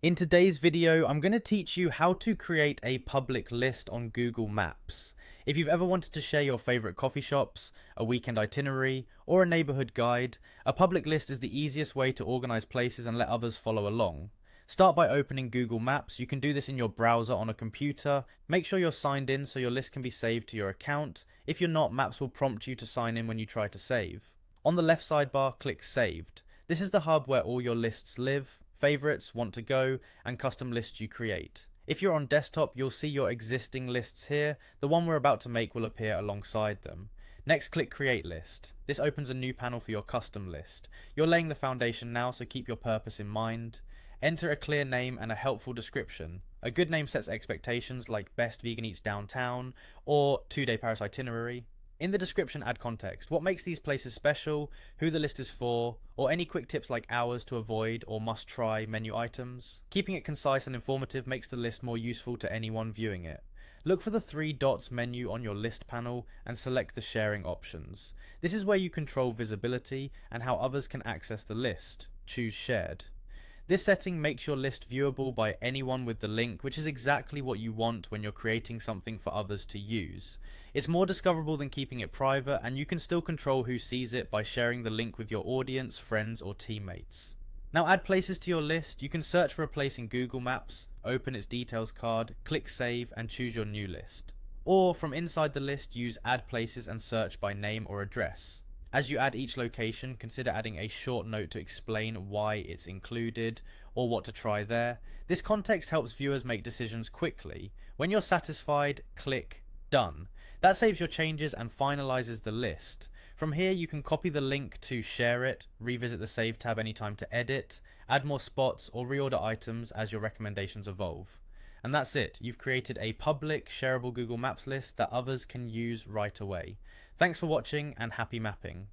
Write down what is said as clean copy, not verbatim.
In today's video, I'm going to teach you how to create a public list on Google Maps. If you've ever wanted to share your favorite coffee shops, a weekend itinerary, or a neighborhood guide, a public list is the easiest way to organize places and let others follow along. Start by opening Google Maps. You can do this in your browser on a computer. Make sure you're signed in so your list can be saved to your account. If you're not, Maps will prompt you to sign in when you try to save. On the left sidebar, click Saved. This is the hub where all your lists live, favorites, want to go, and custom lists you create. If you're on desktop, you'll see your existing lists here. The one we're about to make will appear alongside them. Next, click Create List. This opens a new panel for your custom list. You're laying the foundation now, so keep your purpose in mind. Enter a clear name and a helpful description. A good name sets expectations like Best Vegan Eats Downtown or 2-day Paris Itinerary. In the description, add context. What makes these places special, who the list is for, or any quick tips like hours to avoid or must-try menu items. Keeping it concise and informative makes the list more useful to anyone viewing it. Look for the 3 dots menu on your list panel and select the sharing options. This is where you control visibility and how others can access the list. Choose Shared. This setting makes your list viewable by anyone with the link, which is exactly what you want when you're creating something for others to use. It's more discoverable than keeping it private, and you can still control who sees it by sharing the link with your audience, friends, or teammates. Now add places to your list. You can search for a place in Google Maps, open its details card, click Save, and choose your new list. Or from inside the list, use Add Places and search by name or address. As you add each location, consider adding a short note to explain why it's included or what to try there. This context helps viewers make decisions quickly. When you're satisfied, click Done. That saves your changes and finalizes the list. From here, you can copy the link to share it, revisit the Save tab anytime to edit, add more spots, or reorder items as your recommendations evolve. And that's it. You've created a public, shareable Google Maps list that others can use right away. Thanks for watching and happy mapping.